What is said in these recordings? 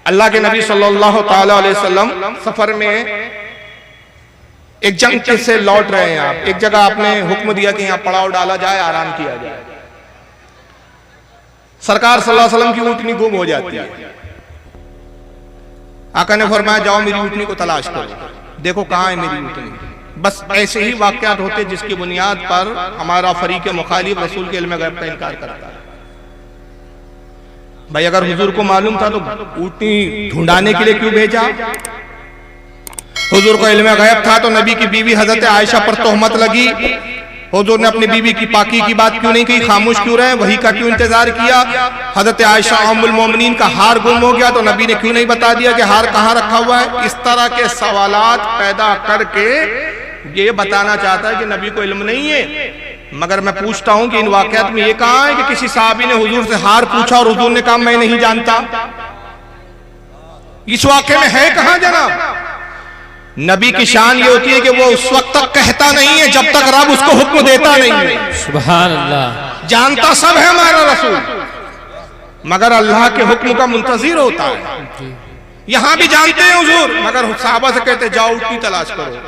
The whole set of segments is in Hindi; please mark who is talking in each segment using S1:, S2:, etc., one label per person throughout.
S1: अल्लाह के नबी सल्लल्लाहु ताला अलैहि वसल्लम सफर में एक जंग से लौट रहे हैं। आप एक जगह आपने हुक्म दिया कि यहाँ पड़ाव डाला जाए, आराम किया जाए। सरकार सल्लल्लाहु अलैहि वसल्लम की ऊँटनी गुम हो जाती है। आका ने फरमाया जाओ मेरी ऊँटनी को तलाश करो, देखो कहाँ है मेरी ऊँटनी। बस ऐसे ही वाकयात होते जिसकी बुनियाद पर हमारा फरीक मुखालिफ रसूल के इल्म गैब का इनकार करता है। भाई अगर हुजूर को मालूम था तो ऊँटनी ढूंढाने के लिए क्यों भेजा? हुजूर को इल्म गैब था तो नबी की बीवी हजरत आयशा पर तोहमत लगी, हुजूर ने अपनी बीवी की पाकी की बात क्यों नहीं कही, खामोश क्यों रहे, वही का क्यों इंतजार किया? हजरत आयशा उम्मुल मोमिनीन का हार गुम हो गया तो नबी ने क्यों नहीं बता दिया कि हार कहाँ रखा हुआ है? इस तरह के सवालात पैदा करके ये बताना चाहता है कि नबी को इल्म नहीं है। मगर मैं पूछता हूं कि इन वाकयात में ये कहा है कि किसी साहबी ने हुजूर से हार पूछा और हुजूर ने कहा मैं नहीं जानता? इस वाकये में है कहां जनाब? नबी की शान ये होती है कि वो उस वक्त तक कहता नहीं है जब तक रब उसको हुक्म देता नहीं है। सुभान अल्लाह। जानता सब है हमारा रसूल, मगर अल्लाह के हुक्म का मुंतजिर होता है। यहां भी जानते हैं हुजूर, मगर साहबा से कहते जाओ ऊँटनी तलाश करो।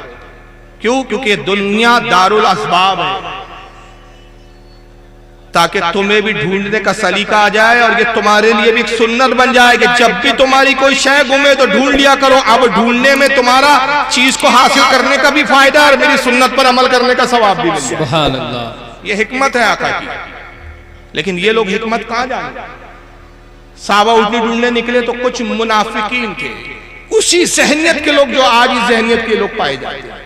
S1: क्यों? क्योंकि दुनिया दारुल असबाब है, ताकि तुम्हें भी ढूंढने का सलीका आ जाए और ये तुम्हारे लिए भी एक सुन्नत बन जाए कि जब भी तुम्हारी कोई शय गुमे तो ढूंढ लिया करो। अब ढूंढने में तुम्हारा चीज को हासिल करने का भी फायदा और मेरी सुन्नत पर अमल करने का सवाब भी मिल जाए। सुभान अल्लाह। ये हिकमत है आका की। लेकिन ये लोग हिकमत कहां जाने? साहबा ऊँटनी ढूंढने निकले तो कुछ मुनाफिकीन थे, उसी जहनियत के लोग जो आज इस जहनियत के लोग पाए जाते हैं।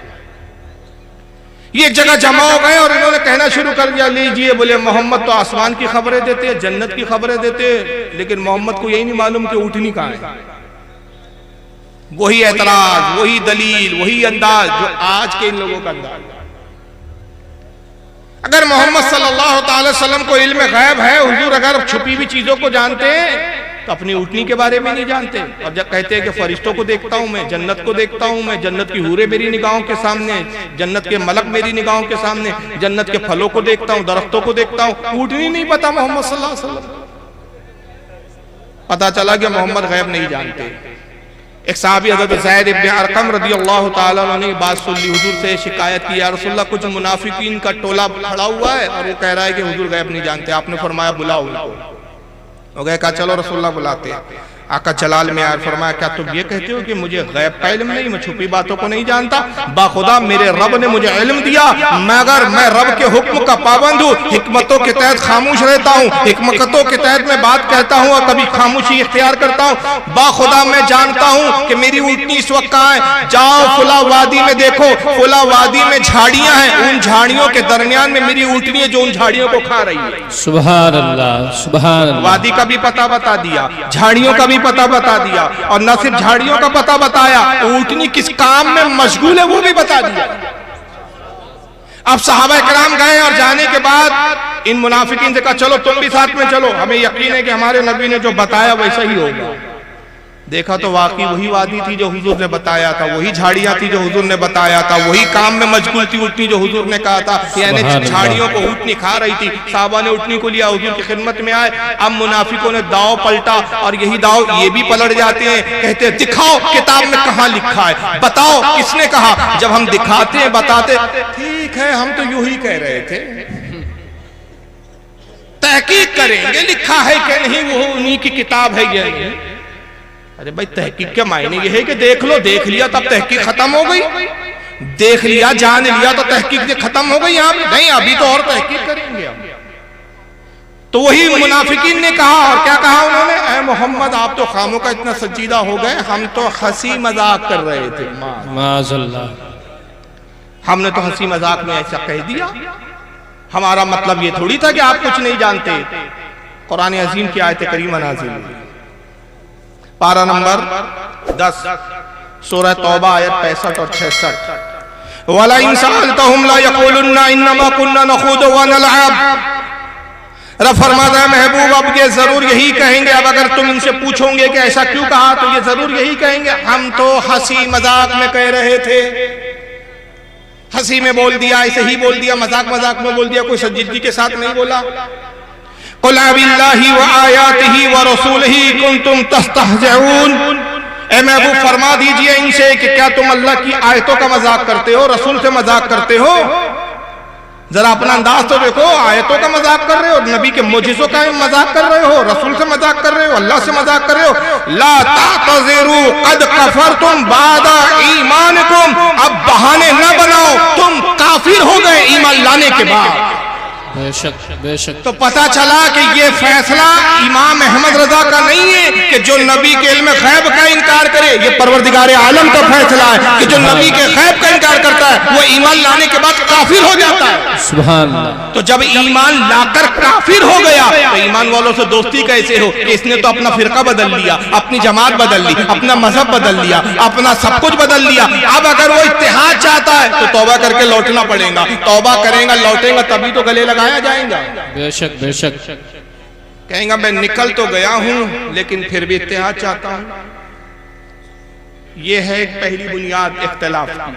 S1: ये एक जगह जमा हो गए और इन्होंने कहना शुरू कर दिया, लीजिए बोले मोहम्मद तो आसमान की खबरें देते हैं, जन्नत की खबरें देते हैं, लेकिन मोहम्मद को यही नहीं मालूम कि ऊँटनी कहाँ है। वही एतराज, वही दलील, वही अंदाज जो आज के इन लोगों का अंदाज। अगर मोहम्मद सल्लल्लाहु अलैहि वसल्लम को इल्म गैब है, हुजूर अगर छुपी हुई चीजों को जानते हैं तो अपनी ऊँटनी के बारे में नहीं जानते। और जब कहते हैं कि फरिश्तों को देखता हूं मैं, जन्नत को देखता हूं मैं, जन्नत की हूरें मेरी निगाहों के सामने, जन्नत के मलक मेरी निगाहों के सामने, जन्नत के फलों को देखता हूं, दरख्तों को देखता हूं, ऊँटनी नहीं पता मोहम्मद सल्लल्लाहु अलैहि वसल्लम। पता चला कि मोहम्मद गैब नहीं जानते। एक साहबी हज़रत ज़ैद इब्न अरक़म रदियल्लाहु ताला अन्हु ने बात सुन ली, हुजूर से शिकायत की, या रसूलल्लाह कुछ मुनाफिकीन का टोला खड़ा हुआ है और वो कह रहा है कि हुजूर गैब नहीं जानते। आपने फरमाया बुलाओ उनको। हो गए, कहा चलो रसूलुल्लाह बुलाते हैं। आका जलाल में आया, फरमाया क्या तुम ये कहते हो कि मुझे गैब का इल्म नहीं, मैं छुपी बातों को नहीं जानता? बाखुदा मेरे रब ने मुझे इल्म दिया, मगर मैं रब के हुक्म का पाबंद हूँ, हिकमतों के तहत खामोश रहता हूँ, हिकमतों के तहत मैं बात कहता हूँ और कभी खामोशी इख्तियार करता हूँ। बाखुदा मैं जानता हूँ कि मेरी ऊँटनी इस वक्त कहाँ है। जाओ फुला वादी में देखो, फुला वादी में झाड़ियां हैं, उन झाड़ियों के दरमियान में मेरी ऊँटनी है जो उन झाड़ियों को खा रही है। सुभान अल्लाह, सुभान अल्लाह। वादी का भी पता बता दिया, झाड़ियों का भी पता बता दिया, और न सिर्फ झाड़ियों का पता बताया, ऊँटनी किस काम में मशगूल है वो भी बता दिया। अब सहाबा किराम गए और जाने के बाद इन मुनाफिकीन से कहा चलो तुम भी साथ में चलो, हमें यकीन है कि हमारे नबी ने जो बताया वैसा ही होगा। देखा तो वाकई वही वादी थी जो हुजूर ने बताया था, वही झाड़ियां थी जो हुजूर ने बताया था, वही काम में मशगूल थी ऊँटनी जो हुजूर ने कहा था। यानी झाड़ियों को ऊँटनी खा रही थी। साहबा ने ऊँटनी को लिया, हुजूर की खिदमत में आए। अब मुनाफिकों ने दाव पलटा और यही दाव ये भी पलट जाते हैं, कहते हैं दिखाओ किताब में कहाँ लिखा है, बताओ किसने कहा। जब हम दिखाते हैं बताते, ठीक है हम तो यूं ही कह रहे थे, तहकीक करेंगे लिखा है कि नहीं, वो उन्हीं की किताब है ये। अरे भाई तहकीक के मायने ये है कि देख लो, देख लिया तब तहकीक खत्म हो गई, देख लिया जान लिया तो तहकीक खत्म हो गई। यहाँ नहीं, अभी तो और तहकीक करेंगे हम। तो वही मुनाफिकीन ने कहा, और क्या कहा उन्होंने, ऐ मोहम्मद आप तो खामों का इतना संजीदा हो गए, हम तो हंसी मजाक कर रहे थे। माज़अल्लाह, हमने तो हंसी मजाक में ऐसा कह दिया, हमारा मतलब ये थोड़ी था कि आप कुछ नहीं जानते। कुरान अजीम की आयत करीमा नाज़िल हुई, पारा नंबर 10 सूरह तौबा आयत 65 और 66। वला इन सअल्तहुम ला यक़ूलुन्ना इन्नमा कुन्ना नख़ूदु व नलअब। रब फरमाता है महबूब अब ये जरूर यही कहेंगे, अब अगर तुम इनसे पूछोगे कि ऐसा क्यों कहा तो ये जरूर यही कहेंगे हम तो हंसी मजाक में कह रहे थे। हंसी में बोल दिया, ऐसे ही बोल दिया, मजाक मजाक में बोल दिया, कोई संजीदगी के साथ नहीं बोला। कुल बिल्लाहि व आयातिही व रसूलिही कुंतुम तस्तहज़ऊन। ए महबूब फरमा दीजिए इनसे कि क्या तुम अल्लाह की आयतों का मजाक करते हो, रसूल से मजाक करते हो? जरा अपना अंदाज तो देखो, आयतों का मजाक कर रहे हो, नबी के मोजिज़ों का मजाक कर रहे हो, रसूल से मजाक कर रहे हो, अल्लाह से मजाक कर रहे हो। ला तातज़िरू कद कफरतुम बादा ईमानिकुम, अब बहाने न बनाओ, तुम काफिर हो गए ईमान लाने के बाद।
S2: बेशक बेशक।
S1: तो पता चला कि ये फैसला इमाम अहमद रजा का नहीं है कि जो नबी के इल्म गैब का इनकार करे, ये परवरदिगार आलम का फैसला है कि जो नबी के गैब का इनकार करता है वो ईमान लाने के बाद काफिर हो जाता है।
S2: सुभान अल्लाह।
S1: तो जब ईमान लाकर काफिर हो गया तो ईमान वालों से दोस्ती कैसे हो कि इसने तो अपना फिरका बदल लिया, अपनी जमात बदल ली, अपना मजहब बदल लिया, अपना सब कुछ बदल लिया। अब अगर वो इत्तेहाद चाहता है तो तौबा करके लौटना पड़ेगा, तौबा करेगा लौटेगा तभी तो गले लगाया जाएगा।
S2: बेशक बेशक।
S1: कहेगा मैं निकल तो गया हूं लेकिन फिर भी इत्तेहाद चाहता हूं। यह है पहली बुनियाद इख्तिलाफ की।